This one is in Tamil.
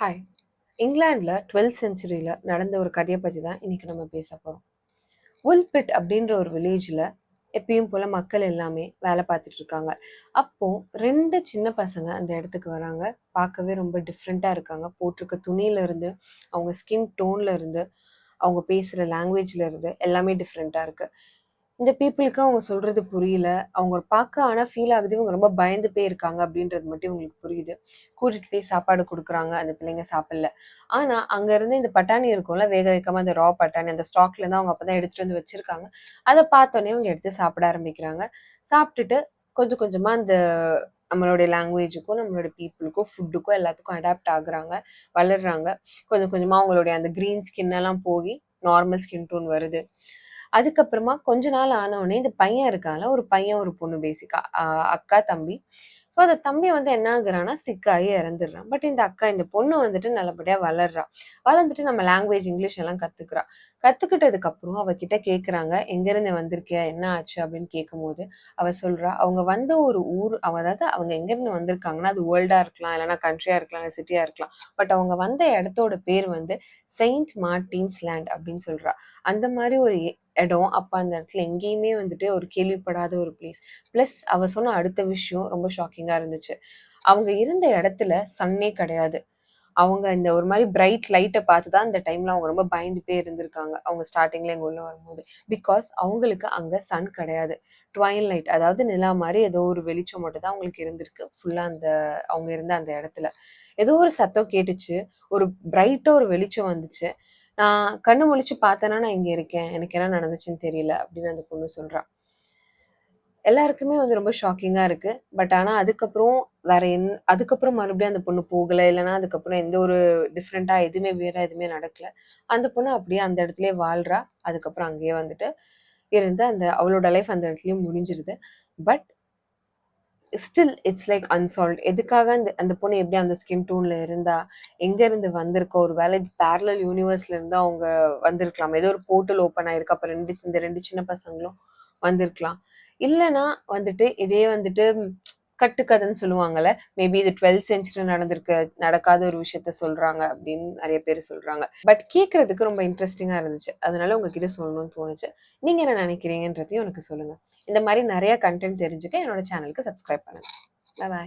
ஹாய். இங்கிலாந்துல 12th செஞ்சுரியில நடந்த ஒரு கதைய பத்தி தான் இன்னைக்கு நம்ம பேச போறோம். வுல்பிட் அப்படின்ற ஒரு வில்லேஜ்ல எப்பயும் போல மக்கள் எல்லாமே வேலை பார்த்துட்டு இருக்காங்க. அப்போ 2 சின்ன பசங்க அந்த இடத்துக்கு வராங்க. பார்க்கவே ரொம்ப டிஃப்ரெண்ட்டா இருக்காங்க. போட்டிருக்க துணியில இருந்து, அவங்க ஸ்கின் டோன்ல இருந்து, அவங்க பேசுற லாங்குவேஜ்ல இருந்து எல்லாமே டிஃப்ரெண்ட்டா இருக்கு. இந்த பீப்பிளுக்கு அவங்க சொல்றது புரியல. அவங்க பார்க்க ஆனா ஃபீல் ஆகுது இவங்க ரொம்ப பயந்து போய் இருக்காங்க அப்படின்றது மட்டும் இவங்களுக்கு புரியுது. கூட்டிட்டு போய் சாப்பாடு குடுக்குறாங்க. அந்த பிள்ளைங்க சாப்பிடல. ஆனா அங்க இருந்து இந்த பட்டாணி இருக்கும்ல, வேக வைக்காம அந்த பட்டாணி அந்த ஸ்டாக்ல இருந்து அவங்க அப்பதான் எடுத்துட்டு வந்து வச்சிருக்காங்க. அத பார்த்தோனே இவங்க எடுத்து சாப்பிட ஆரம்பிக்கிறாங்க. சாப்பிட்டுட்டு கொஞ்சம் கொஞ்சமா அந்த நம்மளுடைய லாங்குவேஜுக்கும், நம்மளுடைய பீப்பிளுக்கும், ஃபுட்டுக்கும் எல்லாத்துக்கும் அடாப்ட் ஆகுறாங்க, வளர்றாங்க. கொஞ்சம் கொஞ்சமா அவங்களுடைய அந்த கிரீன் ஸ்கின் எல்லாம் போயி நார்மல் ஸ்கின் டோன் வருது. அதுக்கப்புறமா கொஞ்ச நாள் ஆனவுனே இந்த பையன் இருக்கான்ல, ஒரு பையன், ஒரு பொண்ணு பேசிக்கா. அக்கா, தம்பி. ஸோ அந்த தம்பி வந்து என்ன ஆகுறான்னா, சிக் ஆகி இறந்துடுறான். பட் இந்த அக்கா, இந்த பொண்ணு வந்துட்டு நல்லபடியா வளர்றா. வளர்ந்துட்டு நம்ம லாங்குவேஜ் இங்கிலீஷ் எல்லாம் கத்துக்கிறா. கத்துக்கிட்டதுக்கு அப்புறம் அவ கிட்ட கேட்குறாங்க, "எங்கேருந்து வந்திருக்க? என்ன ஆச்சு?" அப்படின்னு கேட்கும்போது, அவ சொல்றா, அவங்க வந்த ஒரு ஊர் அதாவது அவங்க எங்கேருந்து வந்திருக்காங்கன்னா, அது வேர்ல்டா இருக்கலாம், இல்லைன்னா கண்ட்ரியா இருக்கலாம், இல்ல சிட்டியா இருக்கலாம். பட் அவங்க வந்த இடத்தோட பேர் வந்து செயின்ட் மார்ட்டின்ஸ் லேண்ட் அப்படின்னு சொல்றா. அந்த மாரி ஒரு இடம். அப்ப அந்த இடத்துல எங்கேயுமே வந்துட்டு ஒரு கேள்விப்படாத ஒரு பிளேஸ். பிளஸ் அவ சொன்ன அடுத்த விஷயம் ரொம்ப ஷாக்கிங்கா இருந்துச்சு. அவங்க இருந்த இடத்துல சன்னே கிடையாது. அவங்க இந்த ஒரு மாரி பிரைட் லைட்ட பார்த்து தான் இந்த டைம்ல அவங்க ரொம்ப பயந்து போய் இருந்திருக்காங்க. அவங்க ஸ்டார்ட்டிங்ல எங்க உள்ள வரும்போது. பிகாஸ் அவங்களுக்கு அங்க சன் கிடையாது. ட்வைலைட் அதாவது நிலா மாரி ஏதோ ஒரு வெளிச்சம் மட்டும் தான் அவங்களுக்கு இருந்திருக்கு. ஃபுல்லா அந்த அவங்க இருந்த அந்த இடத்துல. ஏதோ ஒரு சத்தம் கேட்டுச்சு. ஒரு பிரைட்டா ஒரு வெளிச்சம் வந்துச்சு. நான் கண்ணு முழிச்சு பார்த்தேன்னா, நான் இங்க இருக்கேன். எனக்கு என்ன நடந்துச்சுன்னு தெரியல அப்படின்னு அந்த பொண்ணு சொல்றா. எல்லாருக்குமே வந்து ரொம்ப ஷாக்கிங்கா இருக்கு. பட் ஆனா அதுக்கப்புறம் அதுக்கப்புறம் மறுபடியும் அந்த பொண்ணு போகல. இல்லன்னா அதுக்கப்புறம் எந்த ஒரு டிஃபரெண்ட்டா எதுவுமே வியர்டா எதுவுமே நடக்கல. அந்த பொண்ணு அப்படியே அந்த இடத்துலயே வாழ்றா. அதுக்கப்புறம் அங்கேயே வந்துட்டு இருந்து அவளோட லைஃப் அந்த இடத்துலயே முடிஞ்சிருது. But still it's like unsolved. எதுக்காக அந்த அந்த பொண்ணு எப்படி அந்த ஸ்கின் டோன்ல இருந்தா? எங்க இருந்து வந்திருக்கா? ஒரு வேளை பேரலல் யூனிவர்ஸ்ல இருந்து அவங்க வந்திருக்கலாம். ஏதோ ஒரு போர்ட்டல் ஓப்பன் ஆயிருக்கு. அப்ப இந்த 2 சின்ன பசங்களும் வந்திருக்கலாம். இல்லன்னா வந்துட்டு இதே வந்துட்டு கட்டுக்கதைன்னு சொல்லுவாங்கல்ல. மேபி இது 12th செஞ்சுரி நடக்காத ஒரு விஷயத்த சொல்றாங்க அப்படின்னு நெறைய பேர் சொல்றாங்க. பட் கேட்கறதுக்கு ரொம்ப இன்ட்ரஸ்டிங்கா இருந்துச்சு. அதனால உங்ககிட்ட சொல்லணும்னு தோணுச்சு. நீங்க என்ன நினைக்கிறீங்கன்றதையும் எனக்கு சொல்லுங்க. இந்த மாரி நெறைய கன்டென்ட் தெரிஞ்சுக்க என்னோட சேனலுக்கு சப்ஸ்கிரைப் பண்ணுங்க. பாய்.